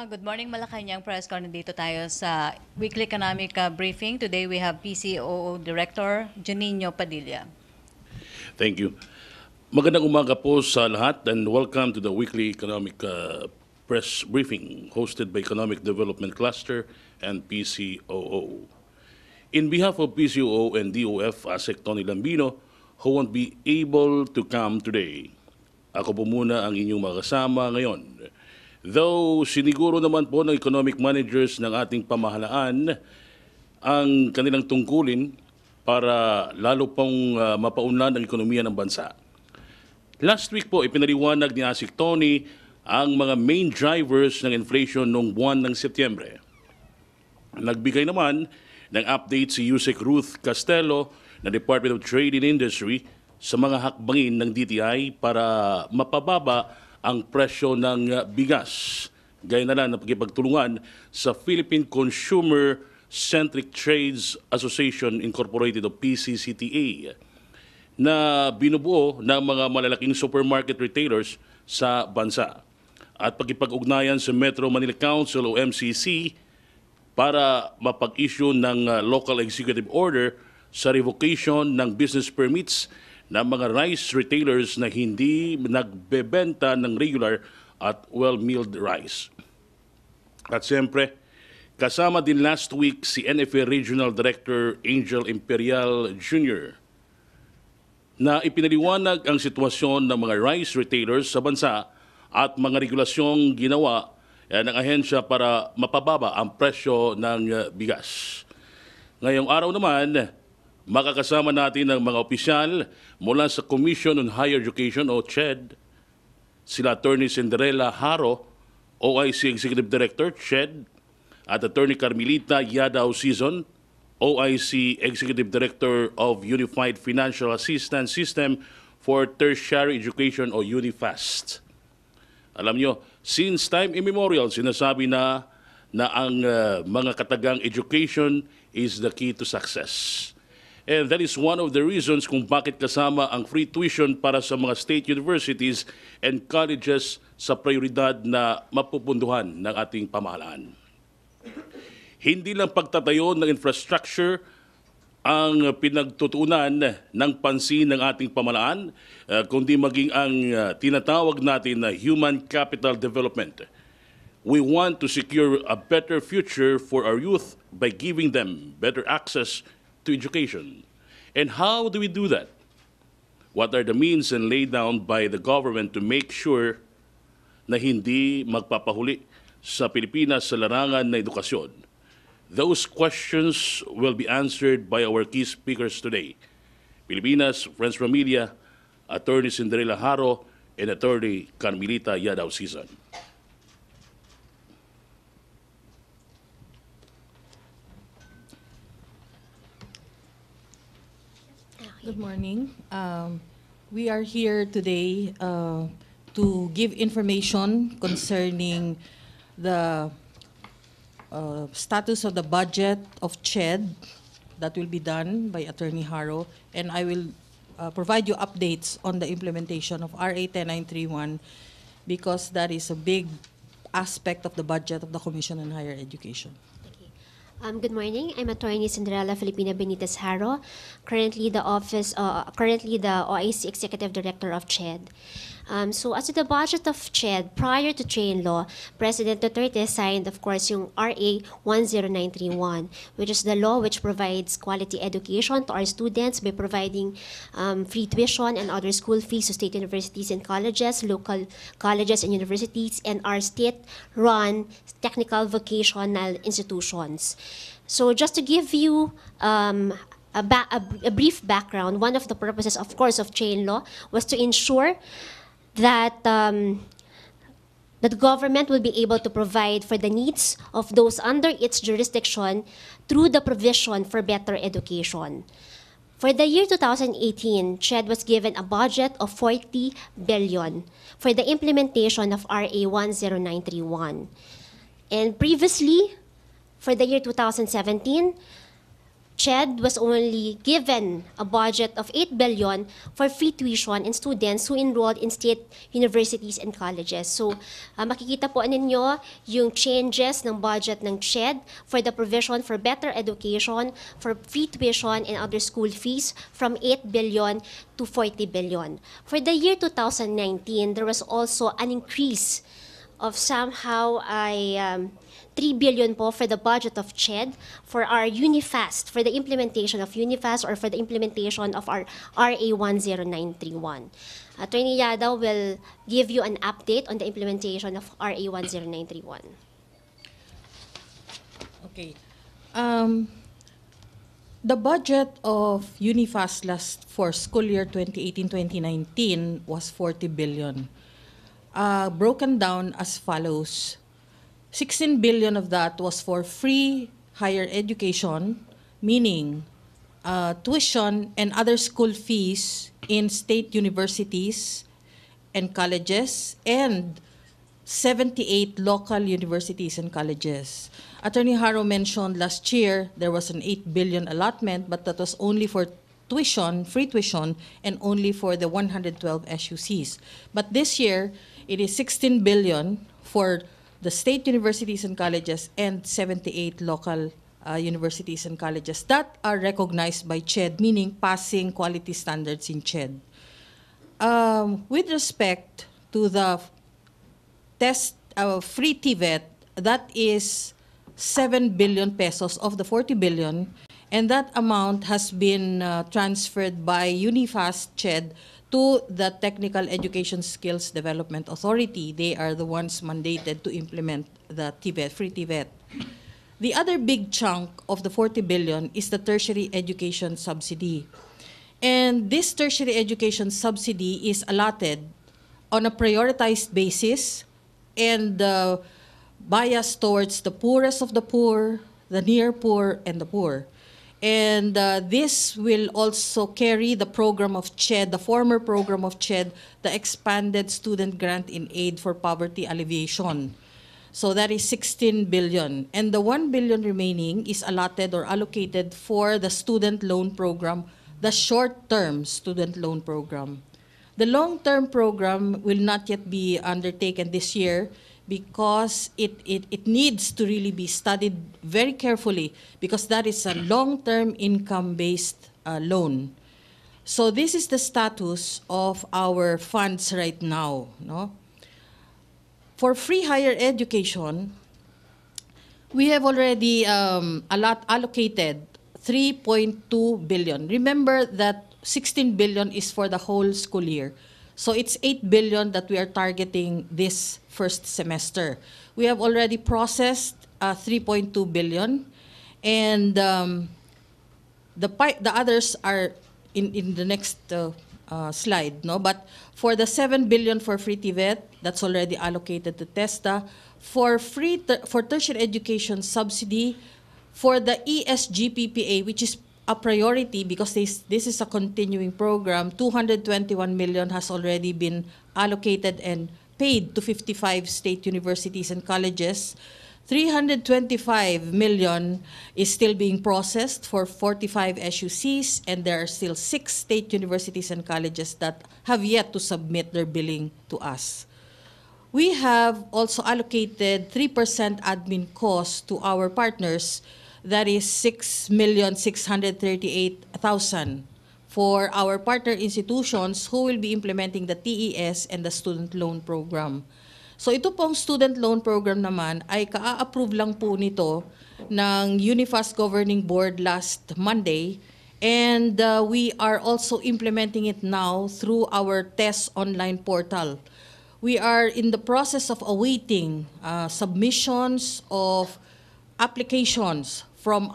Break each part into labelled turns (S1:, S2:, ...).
S1: Good morning, Malacañang Press Corps. Nandito tayo sa Weekly Economic Briefing. Today we have PCOO Director Janino Padilla.
S2: Thank you. Magandang umaga po sa lahat and welcome to the Weekly Economic Press Briefing hosted by Economic Development Cluster and PCOO. In behalf of PCOO and DOF, ASEC Tony Lambino, who won't be able to come today, ako po muna ang inyong makasama ngayon. Though siniguro naman po ng economic managers ng ating pamahalaan ang kanilang tungkulin para lalo pong mapaunlad ang ekonomiya ng bansa. Last week po, ipinaliwanag ni ASEC Tony ang mga main drivers ng inflation noong buwan ng Setyembre. Nagbigay naman ng update si Yusek Ruth Castelo ng Department of Trade and Industry sa mga hakbangin ng DTI para mapababa ang presyo ng bigas. Gaya na lang na pagkipagtulungan sa Philippine Consumer Centric Trades Association Incorporated o PCCTA na binubuo ng mga malalaking supermarket retailers sa bansa. At pagkipag-ugnayan sa Metro Manila Council o MCC para mapag-issue ng local executive order sa revocation ng business permits ng mga rice retailers na hindi nagbebenta ng regular at well-milled rice. At siyempre, kasama din last week si NFA Regional Director Angel Imperial Jr. na ipinaliwanag ang sitwasyon ng mga rice retailers sa bansa at mga regulasyong ginawa ng ahensya para mapababa ang presyo ng bigas. Ngayong araw naman, makakasama natin ang mga opisyal mula sa Commission on Higher Education o CHED, sila Attorney Cinderella Haro, OIC Executive Director, CHED, at Attorney Carmelita Yadao Season, OIC Executive Director of Unified Financial Assistance System for Tertiary Education o UNIFAST. Alam nyo, since time immemorial, sinasabi na ang mga katagang education is the key to success. And that is one of the reasons kung bakit kasama ang free tuition para sa mga state universities and colleges sa prioridad na mapupunduhan ng ating pamahalaan. Hindi lang pagtatayo ng infrastructure ang pinagtutuunan ng pansin ng ating pamahalaan, kundi maging ang tinatawag natin na human capital development. We want to secure a better future for our youth by giving them better access to education. And how do we do that? What are the means and laid down by the government to make sure na hindi magpapahuli sa Pilipinas sa larangan na edukasyon? Those questions will be answered by our key speakers today. Pilipinas, Friends from Media, Attorney Cinderella Haro, and Attorney Carmelita Yadao Season.
S3: Good morning. We are here today to give information concerning the status of the budget of CHED that will be done by Attorney Haro, and I will provide you updates on the implementation of RA 10931 because that is a big aspect of the budget of the Commission on Higher Education.
S4: Good morning. I'm Attorney Cinderella Filipina Benitez Haro, currently the OIC Executive Director of CHED. So as to the budget of CHED, prior to Train Law, President Duterte signed, of course, yung RA 10931, which is the law which provides quality education to our students by providing free tuition and other school fees to state universities and colleges, local colleges and universities, and our state-run technical vocational institutions. So just to give you a brief background, one of the purposes, of course, of Train Law was to ensure that the government will be able to provide for the needs of those under its jurisdiction through the provision for better education. For the year 2018, CHED was given a budget of 40 billion for the implementation of RA 10931. And previously, for the year 2017, CHED was only given a budget of 8 billion for free tuition in students who enrolled in state universities and colleges. So, makikita po ninyo yung changes ng budget ng CHED for the provision for better education, for free tuition and other school fees from 8 billion to 40 billion. For the year 2019, there was also an increase of somehow 3 billion po for the budget of CHED for our UniFast, for the implementation of UniFast or for the implementation of our RA 10931. Attorney Yadaw will give you an update on the implementation of RA 10931.
S3: Okay. The budget of UniFast last for school year 2018-2019 was 40 billion. Broken down as follows. 16 billion of that was for free higher education, meaning tuition and other school fees in state universities and colleges, and 78 local universities and colleges. Attorney Haro mentioned last year there was an 8 billion allotment, but that was only for tuition, free tuition, and only for the 112 SUCs. But this year, it is 16 billion for the state universities and colleges and 78 local universities and colleges that are recognized by CHED, meaning passing quality standards in CHED. With respect to the test free TVET, that is 7 billion pesos of the 40 billion, and that amount has been transferred by UniFast CHED to the Technical Education Skills Development Authority. They are the ones mandated to implement the TVET, free TVET. The other big chunk of the 40 billion is the tertiary education subsidy. And this tertiary education subsidy is allotted on a prioritized basis and biased towards the poorest of the poor, the near poor, and the poor. And this will also carry the program of CHED, the former program of CHED, the Expanded Student Grant in Aid for Poverty Alleviation. So that is 16 billion. And the 1 billion remaining is allotted or allocated for the student loan program, the short-term student loan program. The long-term program will not yet be undertaken this year because it needs to really be studied very carefully because that is a long-term income-based loan. So this is the status of our funds right now. No? For free higher education, we have already allocated 3.2 billion. Remember that 16 billion is for the whole school year. So it's 8 billion that we are targeting this first semester. We have already processed 3.2 billion, and the others are in the next slide. No, but for the 7 billion for free TVET, that's already allocated to TESTA. For for tertiary education subsidy, for the ESGPPA, which is a priority because this is a continuing program, 221 million has already been allocated and paid to 55 state universities and colleges. 325 million is still being processed for 45 SUCs, and there are still 6 state universities and colleges that have yet to submit their billing to us. We have also allocated 3% admin cost to our partners. That is 6,638,000 for our partner institutions who will be implementing the TES and the student loan program. So ito pong student loan program naman ay ka-approve lang po nito ng UniFast Governing Board last Monday, and we are also implementing it now through our TES online portal. We are in the process of awaiting submissions of applications from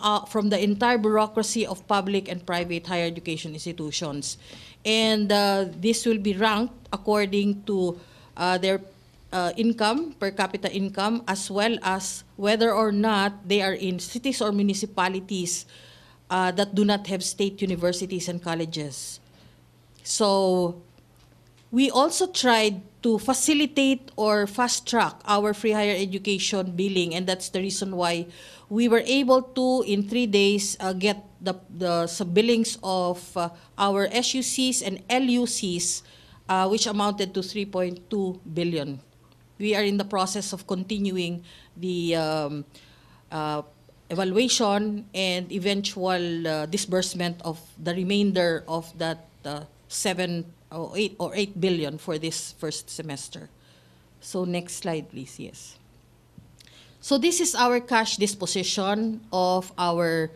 S3: the entire bureaucracy of public and private higher education institutions. And this will be ranked according to their income, per capita income, as well as whether or not they are in cities or municipalities that do not have state universities and colleges. So We also tried to facilitate or fast track our free higher education billing, and that's the reason why we were able to, in 3 days, get the billings of our SUCs and LUCs, which amounted to 3.2 billion. We are in the process of continuing the evaluation and eventual disbursement of the remainder of that 7 or 8 billion for this first semester. So next slide, please. Yes. So this is our cash disposition of our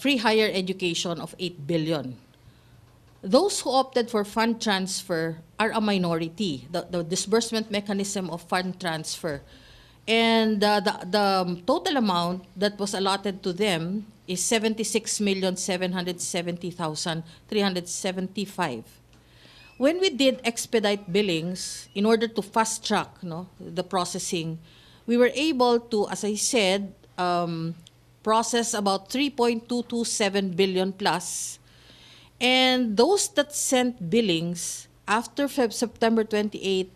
S3: free higher education of 8 billion. Those who opted for fund transfer are a minority, the disbursement mechanism of fund transfer. And the total amount that was allotted to them is 76,770,375. When we did expedite billings, in order to fast track the processing, we were able to, as I said, process about 3.227 billion plus. And those that sent billings after September 28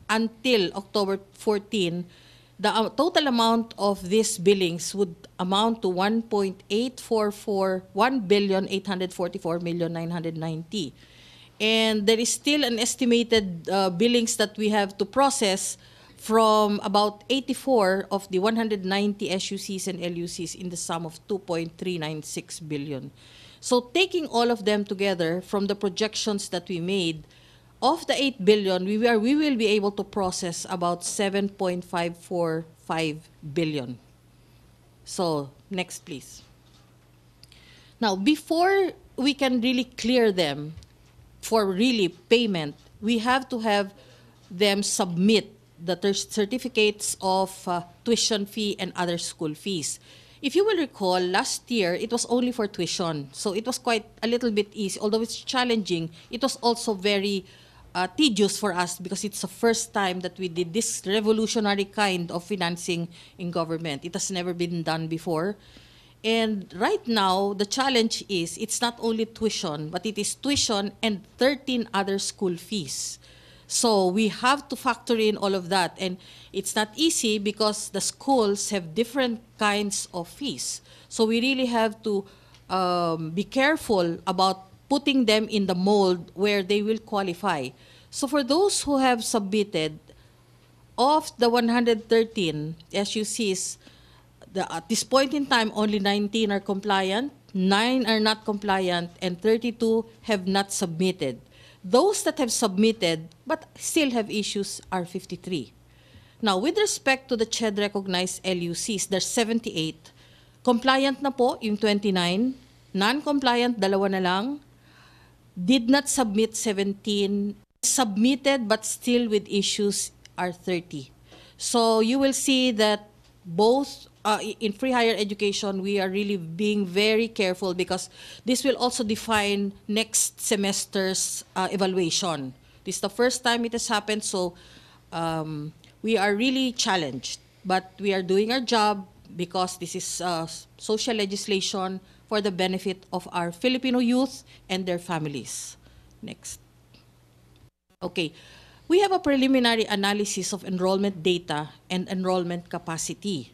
S3: until October 14, the total amount of these billings would amount to 1,844,990,000. And there is still an estimated billings that we have to process from about 84 of the 190 SUCs and LUCs in the sum of 2.396 billion. So taking all of them together from the projections that we made, of the 8 billion, we will be able to process about 7.545 billion. So next, please. Now, before we can really clear them for really payment, we have to have them submit the certificates of tuition fee and other school fees. If you will recall, last year, it was only for tuition. So it was quite a little bit easy. Although it's challenging, it was also very tedious for us because it's the first time that we did this revolutionary kind of financing in government. It has never been done before. And right now, the challenge is it's not only tuition, but it is tuition and 13 other school fees. So we have to factor in all of that. And it's not easy because the schools have different kinds of fees. So we really have to be careful about putting them in the mold where they will qualify. So for those who have submitted, of the 113 SUCs, at this point in time, only 19 are compliant, 9 are not compliant, and 32 have not submitted. Those that have submitted but still have issues are 53. Now, with respect to the CHED-recognized LUCs, there's 78. Compliant na po yung 29. Non-compliant, 2 na lang. Did not submit 17. Submitted but still with issues are 30. So you will see that both in free higher education, we are really being very careful because this will also define next semester's evaluation. This is the first time it has happened, so we are really challenged. But we are doing our job because this is social legislation for the benefit of our Filipino youth and their families. Next. Okay. We have a preliminary analysis of enrollment data and enrollment capacity.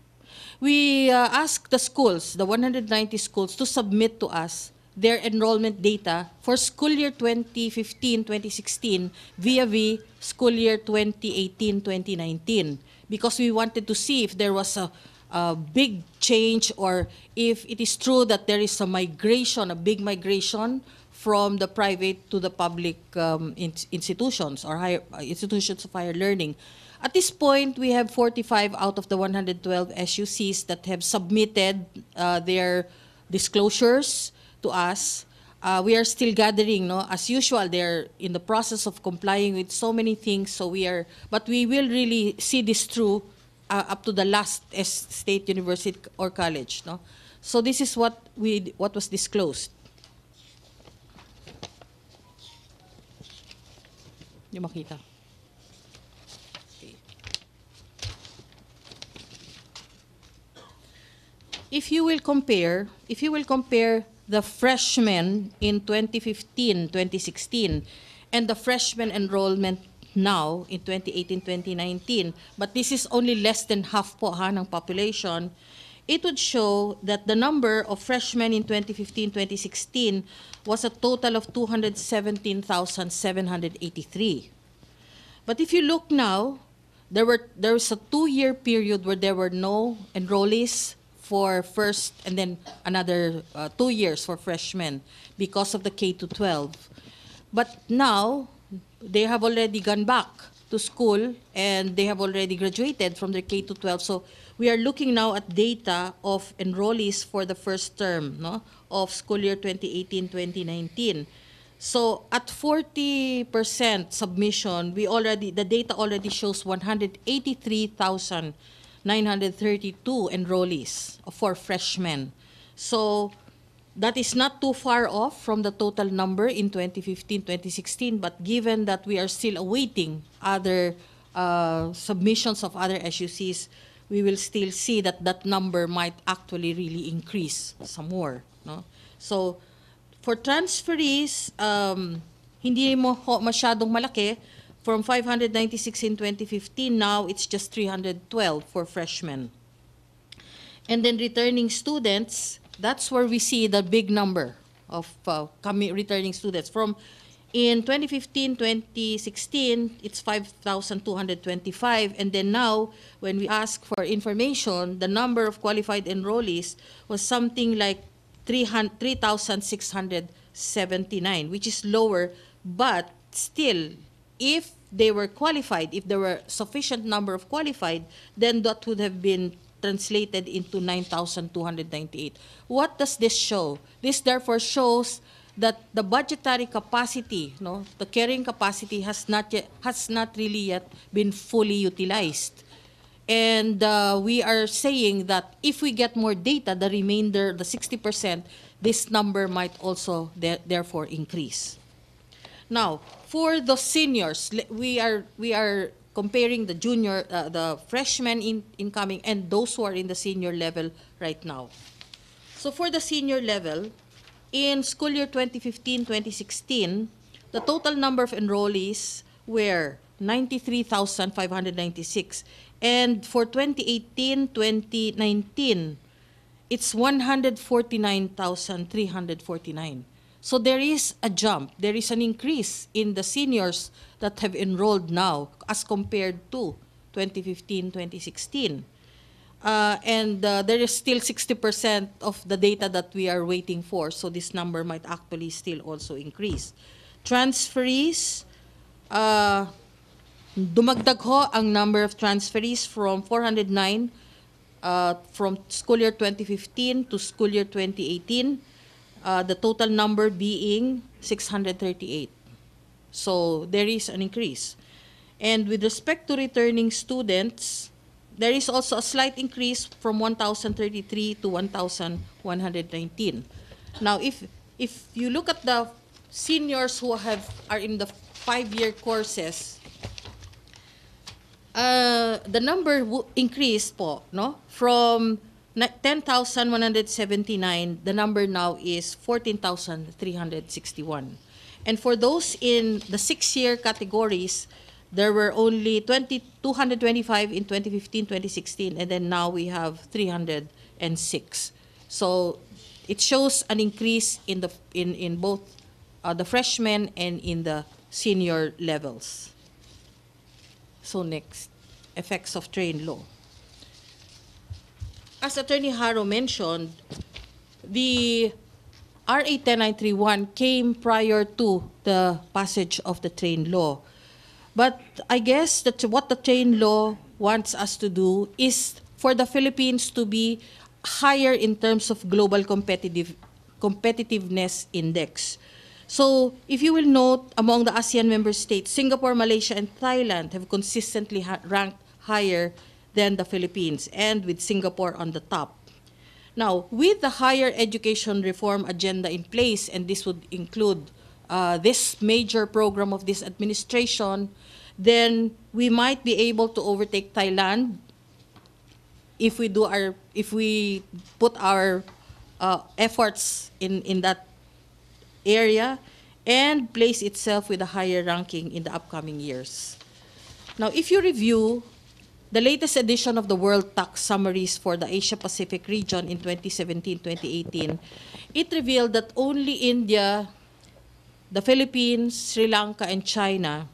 S3: We asked the schools, the 190 schools, to submit to us their enrollment data for school year 2015-2016 via school year 2018-2019 because we wanted to see if there was a big change or if it is true that there is a migration, a big migration from the private to the public institutions or institutions of higher learning. At this point, we have 45 out of the 112 SUCs that have submitted their disclosures to us. We are still gathering, as usual. They're in the process of complying with so many things. So but we will really see this through up to the last state university or college. So this is what was disclosed. Yung makita. If you will compare the freshmen in 2015-2016 and the freshman enrollment now in 2018-2019, but this is only less than half po ng population, it would show that the number of freshmen in 2015-2016 was a total of 217,783. But if you look now, there was a 2-year period where there were no enrollees for first and then another 2 years for freshmen because of the K-12. But now, they have already gone back to school and they have already graduated from their K-12. So we are looking now at data of enrollees for the first term of school year 2018-2019. So at 40% submission, the data already shows 183,932 enrollees for freshmen. So that is not too far off from the total number in 2015-2016, but given that we are still awaiting other submissions of other SUCs, we will still see that that number might actually really increase some more. So for transferees, hindi mo masyadong malaki. From 596 in 2015, now it's just 312 for freshmen. And then returning students, that's where we see the big number of returning students. In 2015-2016, it's 5,225. And then now, when we ask for information, the number of qualified enrollees was something like 3,679, which is lower. But still, if they were qualified, if there were sufficient number of qualified, then that would have been translated into 9,298. What does this show? This therefore shows that the budgetary capacity, the carrying capacity has not really yet been fully utilized. And we are saying that if we get more data, the remainder, the 60%, this number might also therefore increase. Now, for the seniors, we are comparing the the freshmen incoming and those who are in the senior level right now. So for the senior level, in school year 2015-2016, the total number of enrollees were 93,596. And for 2018-2019, it's 149,349. So there is a jump. There is an increase in the seniors that have enrolled now as compared to 2015-2016. And there is still 60% of the data that we are waiting for. So this number might actually still also increase. Transferees, dumagdag ho ang number of transferees from 409 from school year 2015 to school year 2018. The total number being 638. So there is an increase. And with respect to returning students, there is also a slight increase from 1,033 to 1,119. Now, if you look at the seniors who are in the 5-year courses, the number increased po, from 10,179, the number now is 14,361. And for those in the 6-year categories, there were only 225 in 2015-2016, and then now we have 306. So it shows an increase in both the freshmen and in the senior levels. So next, effects of train law. As Attorney Haro mentioned, the RA 10931 came prior to the passage of the train law. But I guess that what the train law wants us to do is for the Philippines to be higher in terms of global competitiveness index. So if you will note, among the ASEAN member states, Singapore, Malaysia, and Thailand have consistently ranked higher than the Philippines, and with Singapore on the top. Now, with the higher education reform agenda in place, and this would include this major program of this administration, then we might be able to overtake Thailand if we put our efforts in that area, and place itself with a higher ranking in the upcoming years. Now, if you review the latest edition of the World Tax Summaries for the Asia-Pacific region in 2017-2018, it revealed that only India, the Philippines, Sri Lanka, and China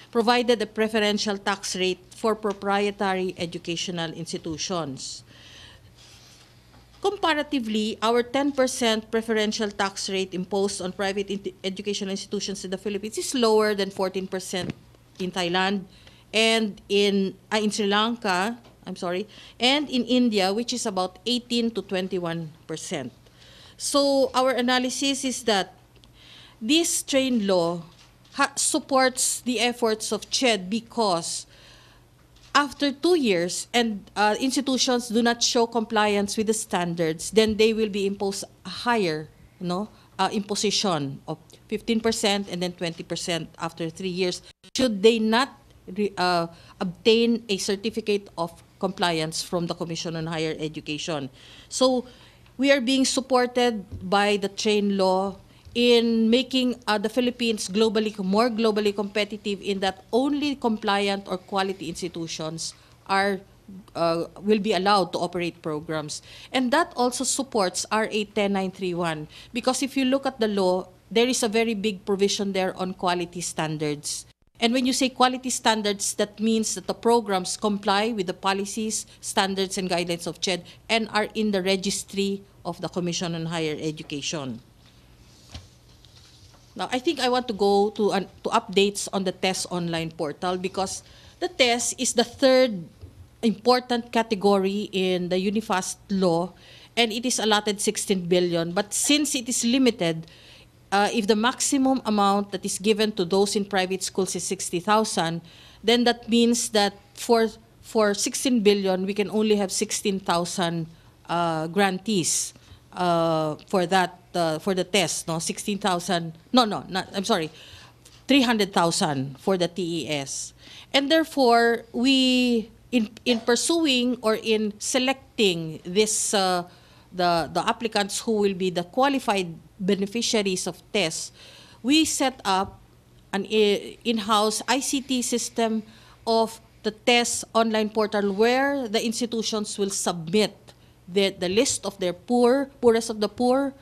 S3: provided a preferential tax rate for proprietary educational institutions. Comparatively, our 10% preferential tax rate imposed on private educational institutions in the Philippines is lower than 14% in Thailand and in Sri Lanka, and in India, which is about 18 to 21%. So our analysis is that this train law supports the efforts of CHED because after 2 years and institutions do not show compliance with the standards, then they will be imposed a higher imposition of 15% and then 20% after 3 years should they not obtain a certificate of compliance from the Commission on Higher Education. So we are being supported by the train law in making the Philippines more globally competitive in that only compliant or quality institutions will be allowed to operate programs. And that also supports RA 10931 because if you look at the law, there is a very big provision there on quality standards. And when you say quality standards, that means that the programs comply with the policies, standards, and guidelines of CHED and are in the registry of the Commission on Higher Education. Now, I think I want to go to updates on the TESS online portal because the TESS is the third important category in the Unifast law, and it is allotted 16 billion. But since it is limited, if the maximum amount that is given to those in private schools is 60,000, then that means that for 16 billion, we can only have 16,000 grantees for the test, 300,000 for the TES. And therefore, we, in pursuing or in selecting this, the applicants who will be the qualified beneficiaries of TESS, we set up an in-house ICT system of the TESS online portal where the institutions will submit the list of their poorest of the poor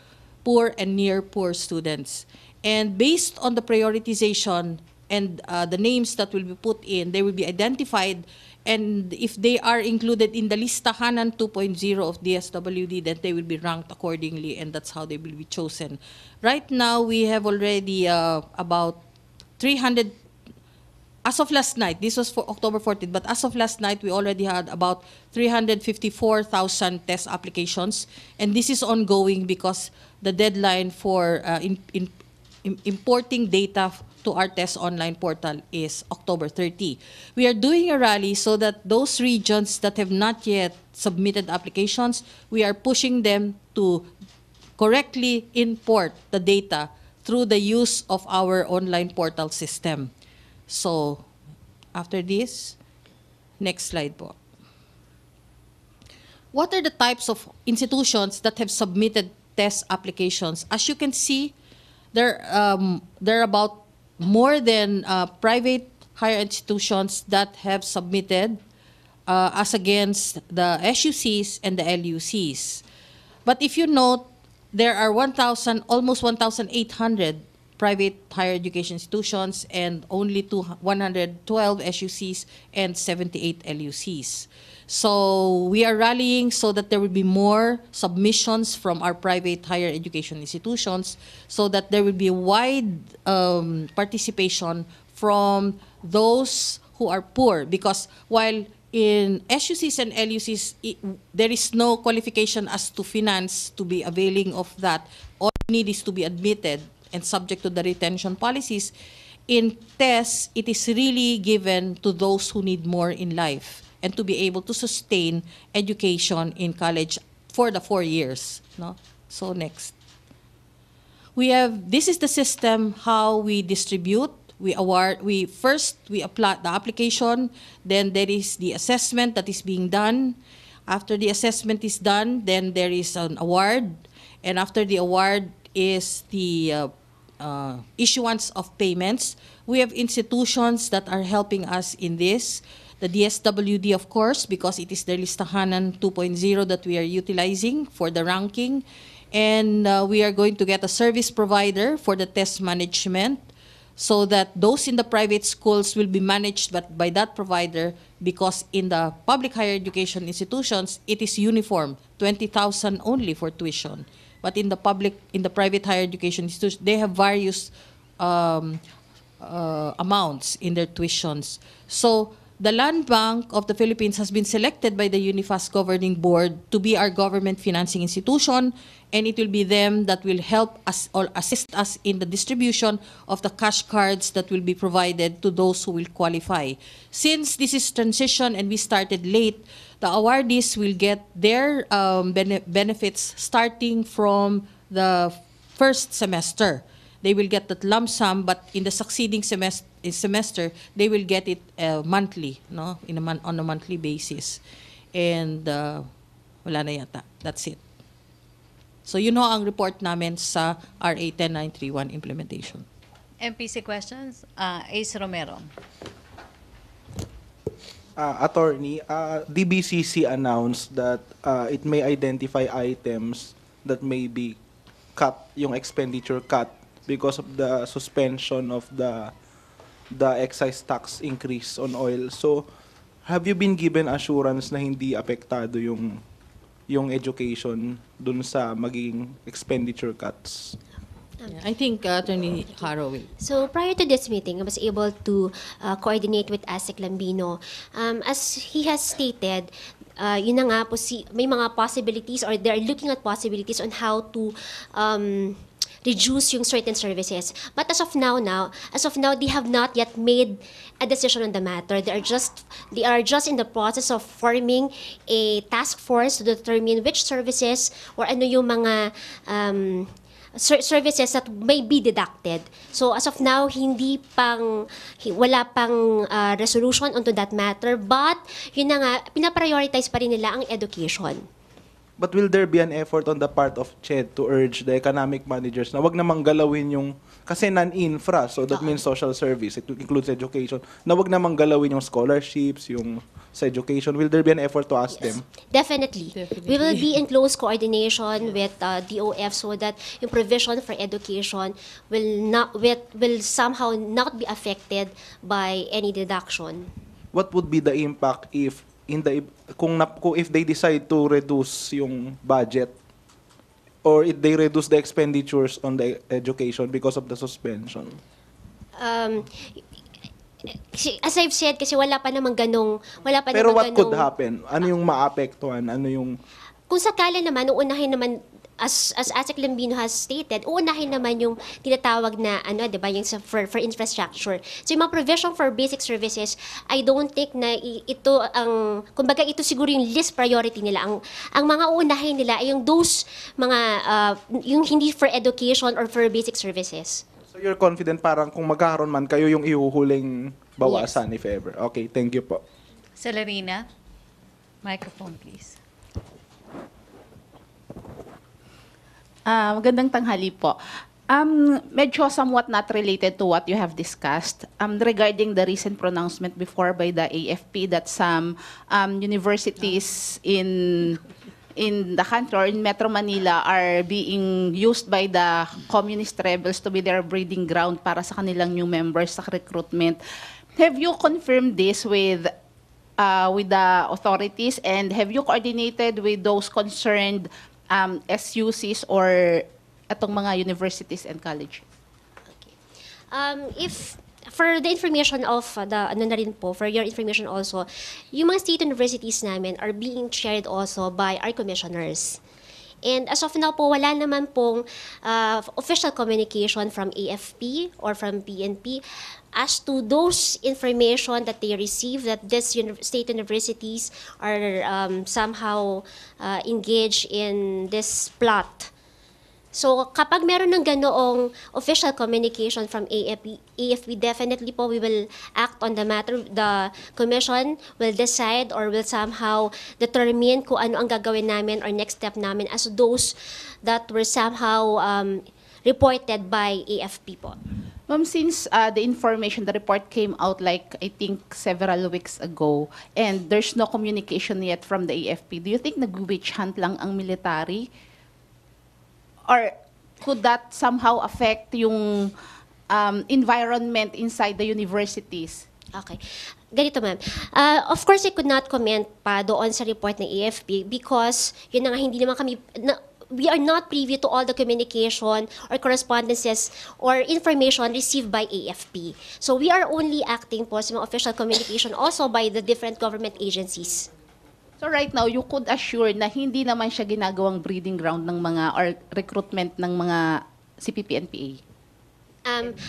S3: and near poor students. And based on the prioritization and the names that will be put in, they will be identified, and if they are included in the listahanan 2.0 of DSWD, then they will be ranked accordingly, and that's how they will be chosen. Right now, we have already about 300, as of last night, this was for October 14th, but as of last night, we already had about 354,000 test applications, and this is ongoing because the deadline for importing data to our test online portal is October 30. We are doing a rally so that those regions that have not yet submitted applications, we are pushing them to correctly import the data through the use of our online portal system. So, after this, next slide po. What are the types of institutions that have submitted test applications? As you can see, there are about more than private higher institutions that have submitted as against the SUCs and the LUCs. But if you note, there are almost 1,800 private higher education institutions and only 112 SUCs and 78 LUCs. So we are rallying so that there will be more submissions from our private higher education institutions so that there will be wide participation from those who are poor. Because while in SUCs and LUCs, there is no qualification as to finance to be availing of that. All you need is to be admitted and subject to the retention policies. In TESS, it is really given to those who need more in life and to be able to sustain education in college for the 4 years. No? So next. This is the system how we distribute. We apply the application, then there is the assessment that is being done. After the assessment is done, then there is an award, and after the award is the issuance of payments. We have institutions that are helping us in this. The DSWD, of course, because it is the Listahanan 2.0 that we are utilizing for the ranking. And we are going to get a service provider for the test management so that those in the private schools will be managed by that provider, because in the public higher education institutions, it is uniform, 20,000 only for tuition. But in the private higher education institutions, they have various amounts in their tuitions. So the Land Bank of the Philippines has been selected by the UNIFAS Governing Board to be our government financing institution, and it will be them that will help us or assist us in the distribution of the cash cards that will be provided to those who will qualify. Since this is transition and we started late, the awardees will get their benefits starting from the first semester. They will get that lump sum, but in the succeeding semester, they will get it monthly, no, on a monthly basis. And wala na yata. That's it. So yun ho ang report namin sa RA 10931 implementation.
S1: MPC questions? Ace Romero.
S5: Attorney, DBCC announced that it may identify items that may be cut, yung expenditure cut, because of the suspension of the excise tax increase on oil. So, have you been given assurance na hindi apektado yung education dun sa magiging expenditure cuts?
S3: I think Attorney Haro will.
S4: So prior to this meeting, I was able to coordinate with ASEC Lambino. As he has stated, yun na nga po, may mga possibilities, or they're looking at possibilities on how to reduce yung certain services. But as of now, they have not yet made a decision on the matter. They are just in the process of forming a task force to determine which services or ano yung mga services that may be deducted. So as of now, wala pang resolution onto that matter. But yun na nga, pinaprioritize pa rin nila ang education.
S5: But will there be an effort on the part of CHED to urge the economic managers na wag namang galawin yung, kasi non-infra, so that means social service, it includes education, na wag namang galawin yung scholarships, yung sa education? Will there be an effort to ask them?
S4: Definitely. We will be in close coordination with DOF so that yung provision for education will somehow not be affected by any deduction.
S5: What would be the impact if if they decide to reduce yung budget, or if they reduce the expenditures on the education because of the suspension?
S4: As I've said, kasi wala pa namang ganong.
S5: Pero what could happen? Ano yung maapektuhan? Ano yung...
S4: Kung sakali naman, uunahin naman, as ASEC Lambino has stated, uunahin naman yung tinatawag na, di ba, yung for infrastructure. So yung mga provision for basic services, I don't think na ito kumbaga ito siguro yung least priority nila. Ang mga uunahin nila ay yung those mga, yung hindi for education or for basic services.
S5: So you're confident parang kung magkakaroon man, kayo yung ihuhuling bawasan, if ever. Okay, thank you po.
S1: Celerina, microphone please.
S6: Magandang tanghali po. Medyo somewhat not related to what you have discussed regarding the recent pronouncement before by the AFP that some universities in the country or in Metro Manila are being used by the communist rebels to be their breeding ground para sa kanilang new members sa recruitment. Have you confirmed this with the authorities, and have you coordinated with those concerned SUCs or atong mga universities and college?
S4: Okay. If for the information of for your information also, yung mga state universities namin are being chaired also by our commissioners. And as of now po, wala naman pong official communication from AFP or from PNP as to those information that they receive that these state universities are somehow engaged in this plot. So kapag meron ng ganoong official communication from AFP, definitely po we will act on the matter. The commission will decide or will somehow determine kung ano ang gagawin namin or next step namin as those that were somehow reported by AFP po.
S6: Ma'am, since the information, the report came out like, I think, several weeks ago, and there's no communication yet from the AFP, do you think nag-witch hunt lang ang military? Or could that somehow affect yung environment inside the universities?
S4: Okay. Ganito, ma'am. Of course, I could not comment pa doon sa report ng AFP because yun na nga, hindi naman kami... we are not privy to all the communication or correspondences or information received by AFP. So we are only acting po sa mga official communication also by the different government agencies.
S6: So right now, you could assure na hindi naman siya ginagawang breeding ground ng mga or recruitment ng mga CPP-NPA?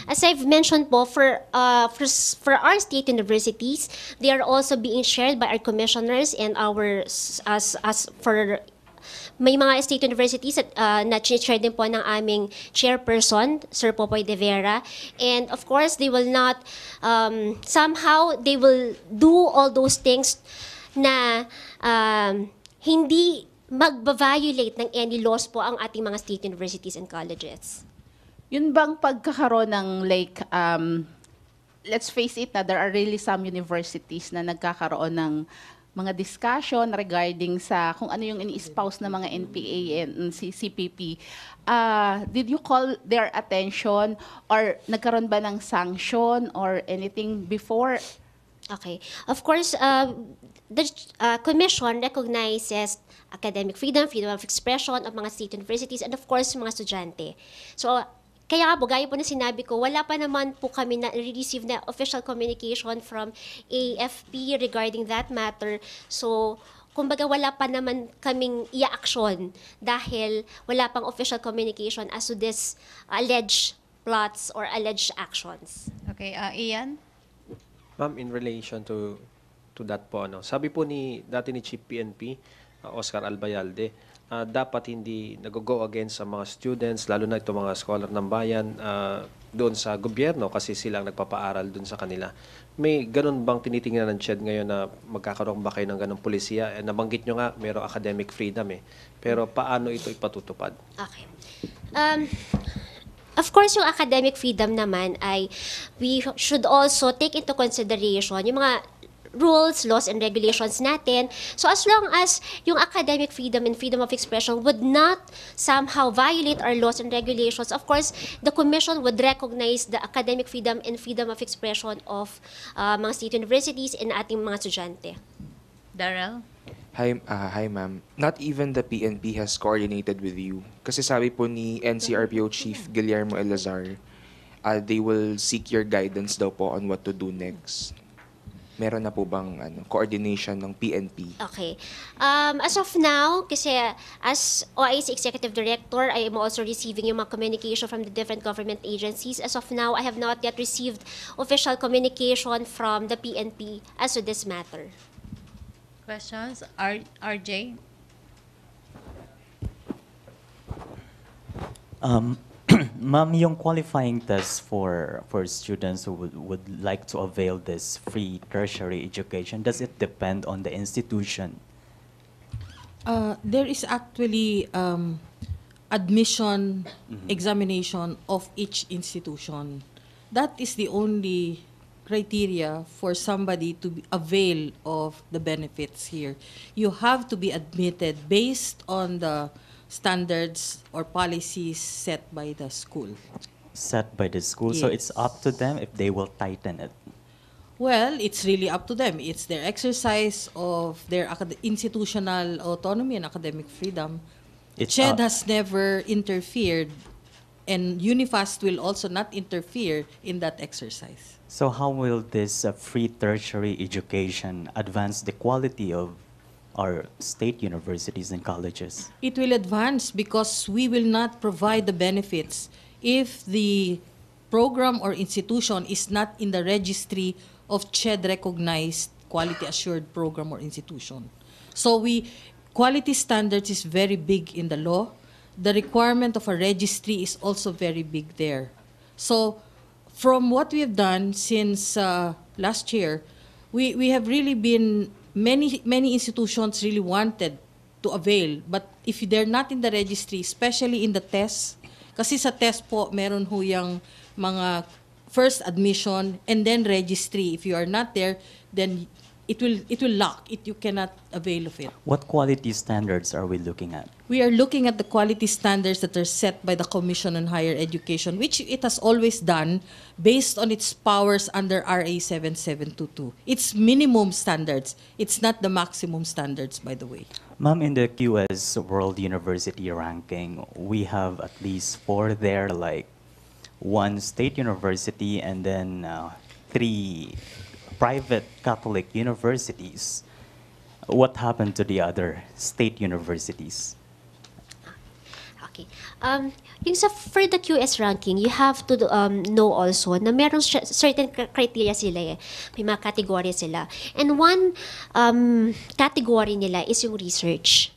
S4: As I've mentioned po, for our state universities, they are also being shared by our commissioners and our as for may mga state universities na share din po ng aming chairperson, Sir Popoy de Vera. And of course, they will not, somehow, they will do all those things na hindi magbaviolate ng any laws po ang ating mga state universities and colleges.
S6: Yun bang pagkakaroon ng like, let's face it na there are really some universities na nagkakaroon ng mga discussion regarding sa kung ano yung ini-espouse ng mga NPA and CPP. Did you call their attention or nagkaroon ba ng sanction or anything before?
S4: Okay. Of course, the Commission recognizes academic freedom, freedom of expression of mga state universities, and of course, mga estudyante. So, kaya po, gaya po na sinabi ko, wala pa naman po kami na-receive na official communication from AFP regarding that matter. So, kumbaga wala pa naman kaming i-action dahil wala pang official communication as to this alleged plots or alleged actions.
S1: Okay, Ian?
S7: Ma'am, in relation to that po, sabi po dati ni Chief PNP, Oscar Albayalde, dapat hindi nag-go against sa mga students, lalo na itong mga scholar ng bayan, doon sa gobyerno kasi silang nagpapaaral doon sa kanila. May ganun bang tinitingnan ng CHED ngayon na magkakaroon ba kayo ng ganung polisiya? Nabanggit nyo nga, mayroong academic freedom Pero paano ito ipatutupad?
S4: Okay. Of course, yung academic freedom naman ay we should also take into consideration yung mga rules, laws, and regulations natin. So as long as yung academic freedom and freedom of expression would not somehow violate our laws and regulations, of course, the Commission would recognize the academic freedom and freedom of expression of mga state universities and ating mga estudyante.
S1: Darrell?
S8: Hi ma'am. Not even the PNP has coordinated with you. Kasi sabi po ni NCRPO Chief Guillermo Elazar, they will seek your guidance daw po on what to do next. Meron na po bang coordination ng PNP?
S4: Okay. As of now, kasi as OIC Executive Director, I am also receiving yung mga communication from the different government agencies. As of now, I have not yet received official communication from the PNP as to this matter.
S1: Questions? RJ?
S9: Ma'am, yung qualifying test for students who would like to avail this free tertiary education, does it depend on the institution?
S3: There is actually admission examination of each institution. That is the only criteria for somebody to avail of the benefits here. You have to be admitted based on the standards or policies set by the school.
S9: Set by the school, so it's
S3: Yes.
S9: up to them if they will tighten it.
S3: Well, it's really up to them. It's their exercise of their institutional autonomy and academic freedom.
S9: It's
S3: CHED
S9: up-
S3: has never interfered, and UNIFAST will also not interfere in that exercise.
S9: So how will this free tertiary education advance the quality of our state universities and colleges?
S3: It will advance because we will not provide the benefits if the program or institution is not in the registry of CHED-recognized quality-assured program or institution. So quality standards is very big in the law. The requirement of a registry is also very big there. So from what we have done since last year, we have really been, many institutions really wanted to avail, but if they're not in the registry, especially in the tests Kasi sa test po, meron ho yung mga first admission and then registry. If you are not there, then it will lock. You cannot avail of it.
S9: What quality standards are we looking at?
S3: We are looking at the quality standards that are set by the Commission on Higher Education, which it has always done based on its powers under RA 7722. It's minimum standards. It's not the maximum standards, by the way.
S9: Ma'am, in the QS World University ranking, we have at least 4 there, like 1 state university and then 3 private Catholic universities. What happened to the other state universities?
S4: Okay. Yung for the QS ranking, you have to know also na merong certain criteria sila eh. May mga category sila. And one category nila is yung research.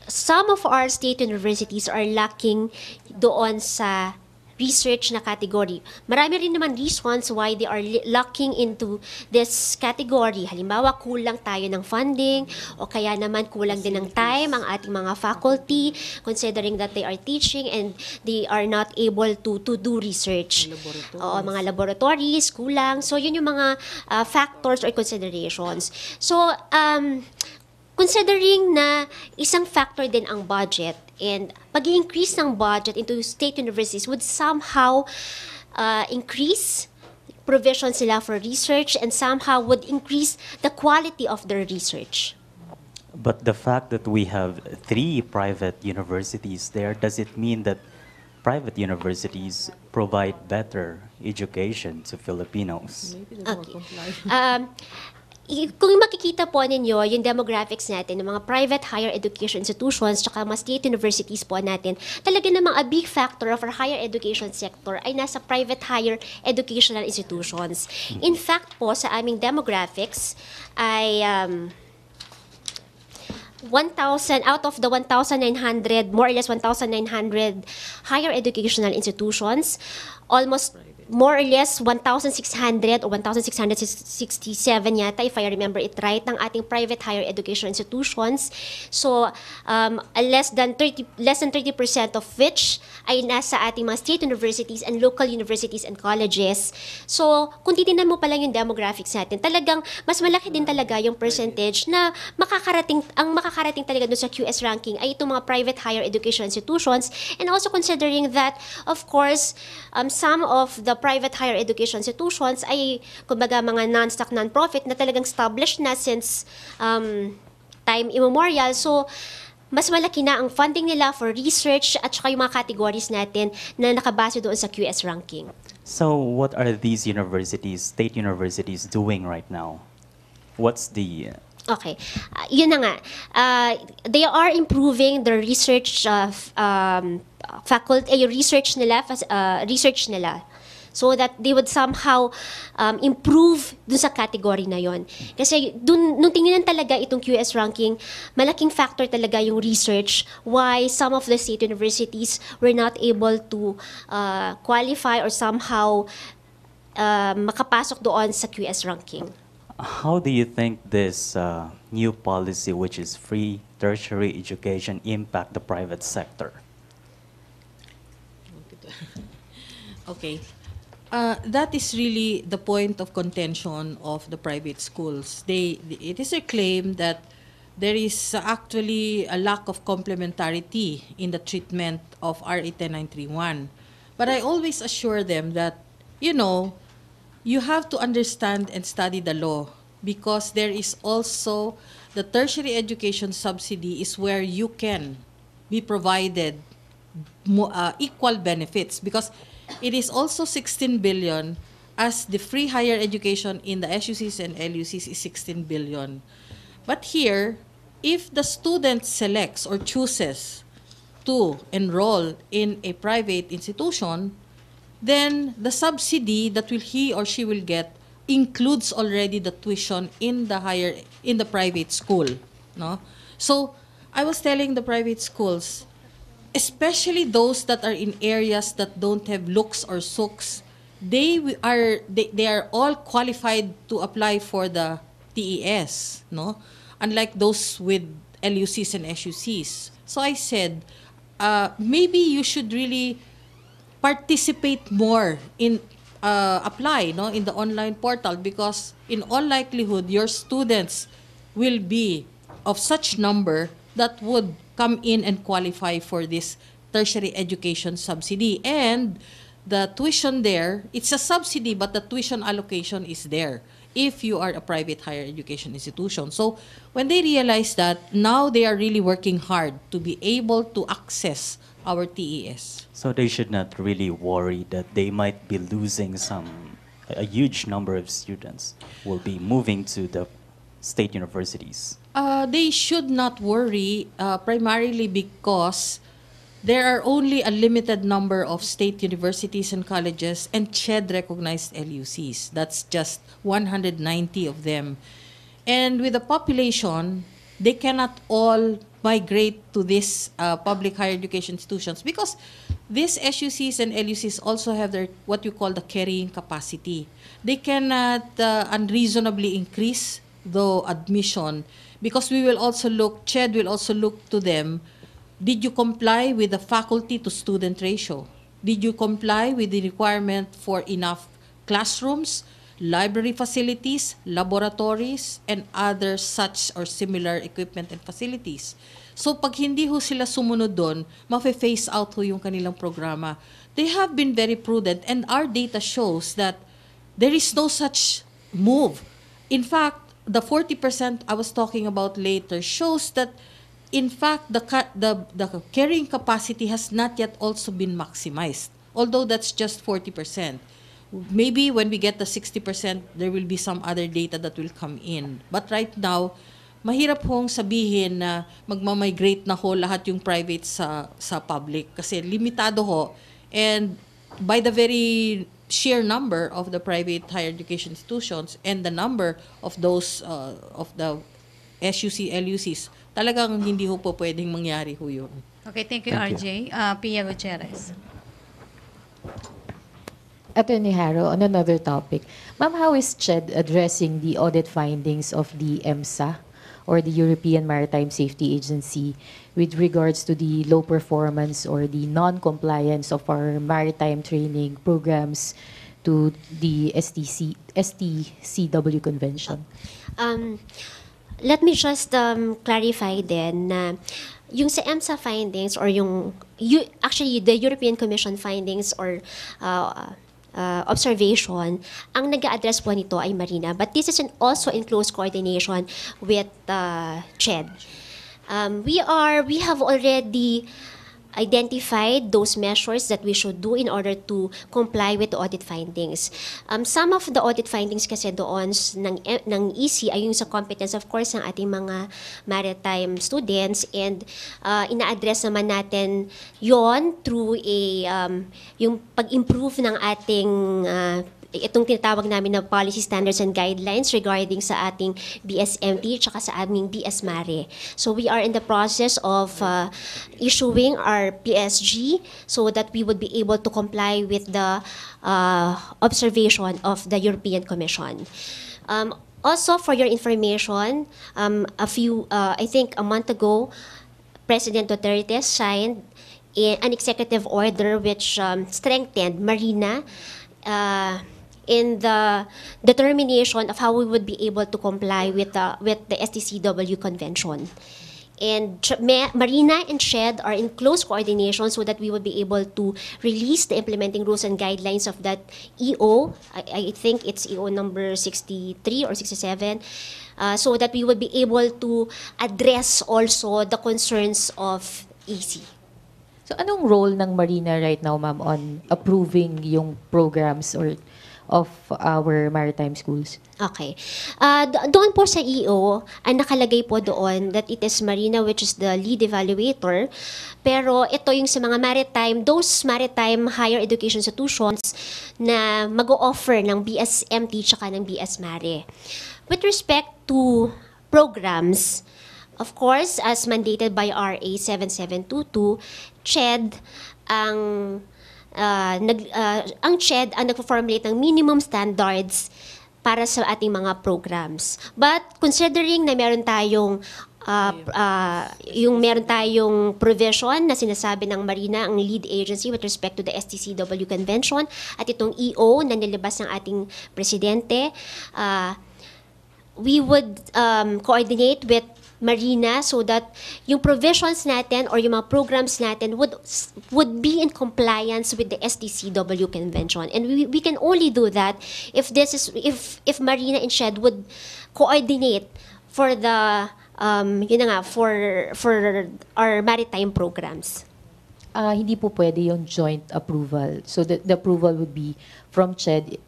S4: Some of our state universities are lacking doon sa research na category. Marami rin naman reasons why they are lacking into this category. Halimbawa, kulang tayo ng funding o kaya naman kulang din ng time ang ating mga faculty considering that they are teaching and they are not able to do research. Oo, mga laboratories, kulang. So, yun yung mga factors or considerations. So, considering na isang factor din ang budget and pag-i-increase ng budget into state universities would somehow increase provisions sila for research and somehow would increase the quality of their research.
S9: But the fact that we have 3 private universities there, does it mean that private universities provide better education to Filipinos?
S4: Okay. Kung makikita po ninyo yung demographics natin ng mga private higher education institutions tsaka mga state universities po natin, talaga namang a big factor of our higher education sector ay nasa private higher educational institutions. In fact po, sa aming demographics ay 1,000 out of the 1,900, more or less 1,900 higher educational institutions, almost more or less 1,600 or 1,667 yata, if I remember it right, ng ating private higher education institutions. So, less than 30% of which ay nasa ating mga state universities and local universities and colleges. So, kung titingnan mo pa lang yung demographics natin, talagang mas malaki din talaga yung percentage na makakarating talaga doon sa QS ranking ay itong mga private higher education institutions, and also considering that, of course, some of the private higher education institutions ay kumbaga mga non-stock non-profit na talagang established na since time immemorial. So, mas malaki na ang funding nila for research at saka yung mga categories natin na nakabase doon sa QS ranking.
S9: So what are these universities, state universities, doing right now? What's the...
S4: Okay. Yun na nga. They are improving their research faculty, research nila so that they would somehow improve dun sa category na yon. Kasi nung tingnan talaga itong QS ranking, malaking factor talaga yung research why some of the state universities were not able to qualify or somehow makapasok doon sa QS ranking.
S9: How do you think this new policy, which is free tertiary education, impact the private sector?
S3: Okay. That is really the point of contention of the private schools. It is a claim that there is actually a lack of complementarity in the treatment of RA 10931. But I always assure them that, you have to understand and study the law because there is also the tertiary education subsidy is where you can be provided equal benefits because it is also 16 billion as the free higher education in the SUCs and LUCs is 16 billion. But here, if the student selects or chooses to enroll in a private institution, then the subsidy that he or she will get includes already the tuition in the private school. No? So I was telling the private schools, especially those that are in areas that don't have looks or sooks, they are all qualified to apply for the TES, no? Unlike those with LUCs and SUCs. So I said, maybe you should really participate more in apply no in the online portal, because in all likelihood your students will be of such number that would come in and qualify for this tertiary education subsidy. And the tuition there, it's a subsidy, but the tuition allocation is there if you are a private higher education institution. So when they realize that, now they are really working hard to be able to access our TES.
S9: So they should not really worry that they might be losing a huge number of students will be moving to the state universities.
S3: They should not worry, primarily because there are only a limited number of state universities and colleges and CHED-recognized LUCs. That's just 190 of them. And with the population, they cannot all migrate to these public higher education institutions, because these SUCs and LUCs also have their what you call the carrying capacity. They cannot unreasonably increase the admission, because we will also look, CHED will also look to them. Did you comply with the faculty to student ratio? Did you comply with the requirement for enough classrooms, library facilities, laboratories, and other such or similar equipment and facilities? So pag hindi ho sila sumunod doon, ma-phase out ho yung kanilang programa. They have been very prudent, and our data shows that there is no such move. In fact, the 40% I was talking about later shows that in fact the carrying capacity has not yet also been maximized, although that's just 40%. Maybe when we get the 60%, there will be some other data that will come in. But right now, mahirap hong sabihin na magmamigrate na ho lahat yung private sa public, kasi limitado ho. And by the very sheer number of the private higher education institutions and the number of those of the SUC, LUCs, talagang hindi ho po pwedeng mangyari ho yun.
S1: Okay, thank you,
S9: Thank
S1: RJ. Pia Gutierrez.
S10: Attorney Haro, on another topic. Ma'am, how is CHED addressing the audit findings of the EMSA, or the European Maritime Safety Agency, with regards to the low performance or the non-compliance of our maritime training programs to the STCW Convention?
S4: Let me just clarify then na yung sa EMSA findings, or actually the European Commission findings or observation, ang nag-a-address po nito ay Marina, but this is also in close coordination with CHED. We have already identified those measures that we should do in order to comply with the audit findings. Some of the audit findings kasi doon ng EC ay yung sa competence, of course, ng ating mga maritime students, and ina-address naman natin yon through yung pag-improve ng ating itong tinatawag namin na policy standards and guidelines regarding sa ating BSMT tsaka sa aming BS Mare. So we are in the process of issuing our PSG so that we would be able to comply with the observation of the European Commission. Also, for your information, I think a month ago, President Duterte signed an executive order which strengthened Marina in the determination of how we would be able to comply with the STCW Convention. And Marina and CHED are in close coordination so that we would be able to release the implementing rules and guidelines of that EO. I think it's EO number 63 or 67, so that we would be able to address also the concerns of EC.
S10: So anong role ng Marina right now, ma'am, on approving yung programs or of our maritime schools?
S4: Okay. Doon po sa EO, ang nakalagay po doon that it is Marina which is the lead evaluator. Pero ito yung sa mga maritime, those maritime higher education institutions na mag-o-offer ng BSMT tsaka ng BS Mare. With respect to programs, of course, as mandated by RA 7722, CHED ang CHED ang nagpo-formulate ng minimum standards para sa ating mga programs. But considering na meron tayong yung meron tayong provision na sinasabi ng Marina, ang lead agency with respect to the STCW Convention, at itong EO na nilabas ng ating presidente. We would coordinate with Marina so that yung provisions natin or yung mga programs natin would be in compliance with the STCW Convention. And we can only do that if if Marina and SHED would coordinate for the yun na nga, for our maritime programs.
S10: Hindi po pwede yung joint approval. So the approval would be from CHED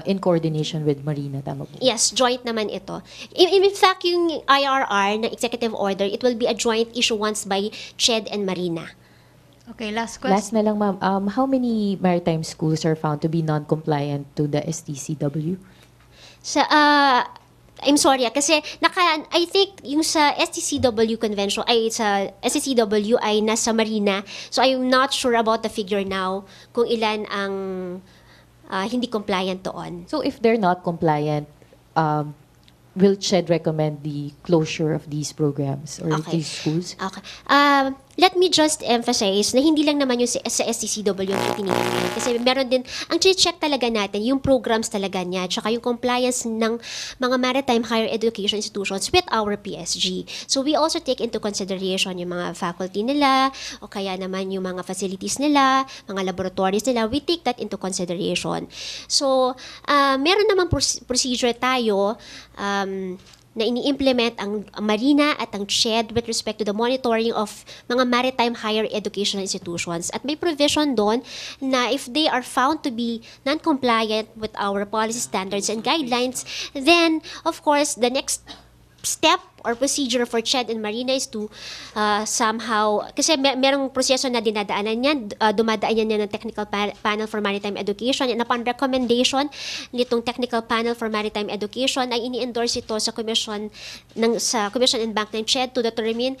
S10: in coordination with Marina, tama po?
S4: Yes, joint naman ito. In fact, yung IRR na executive order, it will be a joint issuance by CHED and Marina.
S1: Okay, last
S10: Last
S1: question.
S10: na lang, ma'am. How many maritime schools are found to be non-compliant to the STCW?
S4: I'm sorry, kasi I think yung sa STCW convention ay sa STCW ay nasa Marina. So I'm not sure about the figure now kung ilan ang hindi compliant doon.
S10: So if they're not compliant, will CHED recommend the closure of these programs or
S4: Okay.
S10: these schools?
S4: Okay. Let me just emphasize na hindi lang naman yung sa STCW ang tinitingnan. Kasi meron din, ang check talaga natin, yung programs talaga niya, tsaka yung compliance ng mga maritime higher education institutions with our PSG. So we also take into consideration yung mga faculty nila, o kaya naman yung mga facilities nila, mga laboratories nila. We take that into consideration. So, meron naman procedure tayo na ini-implement ang Marina at ang CHED with respect to the monitoring of mga maritime higher educational institutions. At may provision doon na if they are found to be non-compliant with our policy standards and guidelines, then, of course, the next step or procedure for CHED and Marina is to somehow, kasi merong proseso na dinadaanan yan, dumadaan yan ng Technical Panel for Maritime Education, and upon recommendation nitong Technical Panel for Maritime Education ay ini-endorse ito sa Commission and Bank ng CHED to determine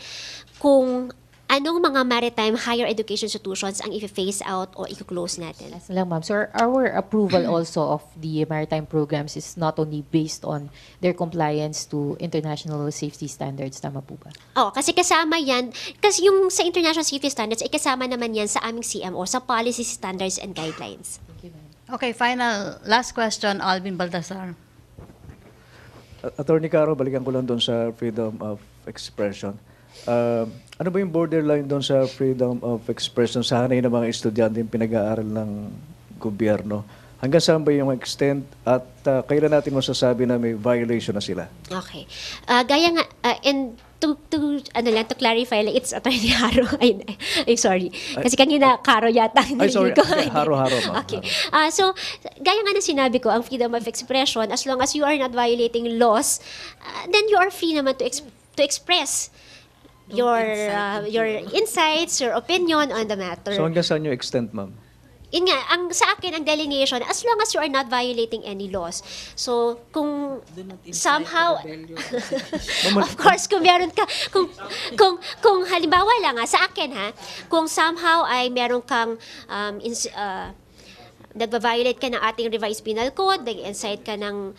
S4: kung anong mga maritime higher education institutions ang i-phase out o i-close natin.
S10: Last na lang, ma'am. So our approval also of the maritime programs is not only based on their compliance to international safety standards, tama po ba?
S4: Kasi kasama yan, kasi yung sa international safety standards ay kasama naman yan sa aming CMO, sa policy standards and guidelines.
S1: Okay, final, last question, Alvin Baltasar.
S11: Attorney Caro, balikan ko lang doon sa freedom of expression. Ano ba yung borderline doon sa freedom of expression sa hanay ng mga estudyante yung pinag-aaral ng gobyerno? Hanggang saan ba yung extent at kailan natin masasabi na may violation na sila?
S4: Okay. Gaya nga, and to clarify, like, it's Attorney Haro. Ay, sorry. Kasi kanina, Caro yata.
S11: Ay, sorry.
S4: ko.
S11: Haro, ma'am.
S4: Okay. So, gaya nga na sinabi ko, ang freedom of expression, as long as you are not violating laws, then you are free naman to express your insights, your opinion on the matter.
S11: So hanggang saan yung extent, ma'am?
S4: Yun nga, sa akin, ang delineation, as long as you are not violating any laws. So, kung somehow, of course, kung meron ka, kung halimbawa lang, sa akin, kung somehow ay meron kang nagva-violate ka ng ating revised penal code, nag-incite ka ng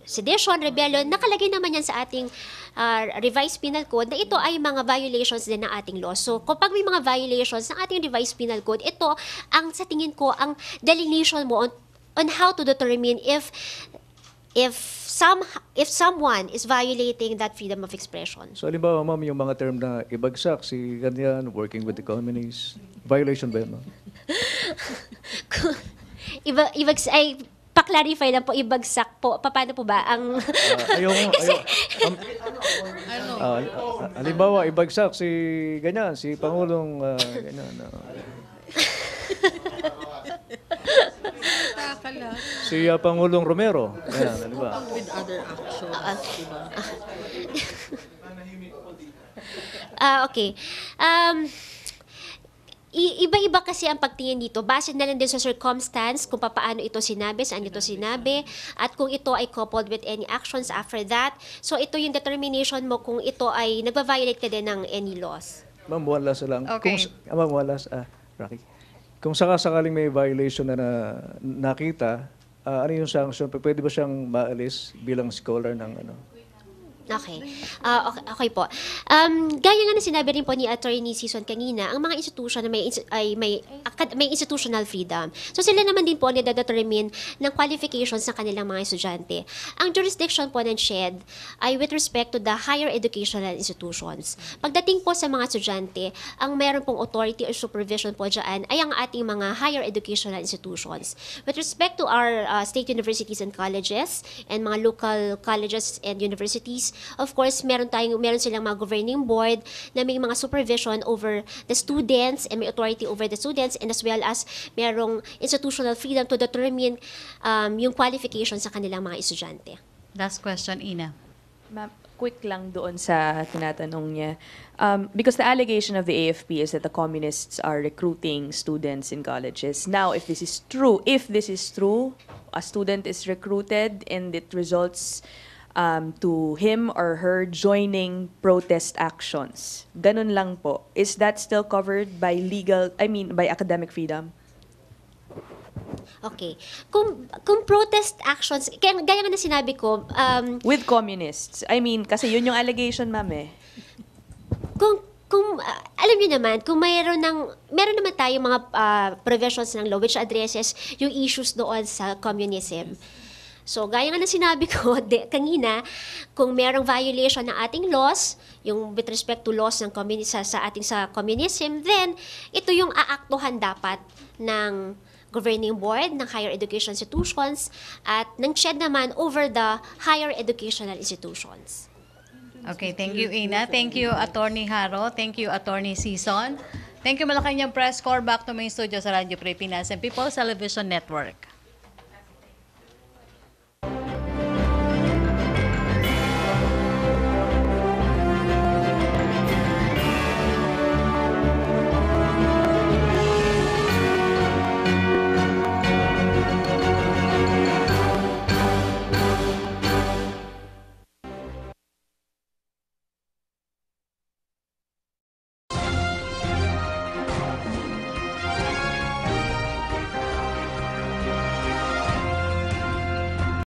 S4: sedition, rebellion, nakalagay naman yan sa ating revised penal code na ito ay mga violations din ng ating law. So, kapag may mga violations ng ating revised penal code, ito ang sa tingin ko ang delineation mo on how to determine if someone is violating that freedom of expression.
S11: So halimbawa, ma'am, yung mga term na ibagsak, si ganyan, working with the communists, violation ba yun, ma'am?
S4: Pa-clarify lang po, ibagsak po. Paano po ba?
S11: Halimbawa, ibagsak si ganyan, si Pangulong ganyan. Si Pangulong Romero. Ayan, halimbawa.
S3: With other actions, diba?
S4: Okay. Iba-iba kasi ang pagtingin dito. Base na lang din sa circumstance kung paano ito sinabi, saan ito sinabi, at kung ito ay coupled with any actions after that. So ito yung determination mo kung ito ay nagva-violate ka din ng any laws.
S11: Ma'am, one last lang.
S1: Okay.
S11: Ma'am, one last. Rocky. Kung sakasakaling may violation na nakita, ano yung sanction? Pwede ba siyang maalis bilang scholar ng ano?
S4: Okay po. Gaya nga na sinabi rin po ni Attorney Season kanina, ang mga institution na may institutional freedom. So sila naman din po ang nade-determine ng qualifications ng kanilang mga estudyante. Ang jurisdiction po ng CHED ay with respect to the higher educational institutions. Pagdating po sa mga estudyante, ang meron pong authority or supervision po dyan ay ang ating mga higher educational institutions. With respect to our state universities and colleges and mga local colleges and universities, of course, meron silang mga governing board na may mga supervision over the students and may authority over the students, and as well as merong institutional freedom to determine yung qualifications sa kanilang mga estudyante.
S1: Last question, Ina.
S12: Ma'am, quick lang doon sa tinatanong niya. Because the allegation of the AFP is that the communists are recruiting students in colleges. Now, if this is true, a student is recruited and it results to him or her joining protest actions. Ganun lang po. Is that still covered by by academic freedom?
S4: Okay. Kung protest actions, gaya nga na sinabi ko,
S12: With communists. Kasi yun yung allegation, ma'am eh.
S4: Alam niyo naman, kung meron naman tayong mga provisions ng law which addresses yung issues doon sa communism. So, gaya nga na sinabi ko kanina, kung merong violation ng ating laws, yung with respect to laws ng sa communism, then ito yung aaktuhan dapat ng governing board ng higher education institutions at ng CHED naman over the higher educational institutions.
S1: Okay, thank you, Ina. Thank you, Attorney Haro. Thank you, Attorney Season. Thank you, Malacañang Press Corps. Back to main studio sa Radyo Pilipinas and People's Television Network.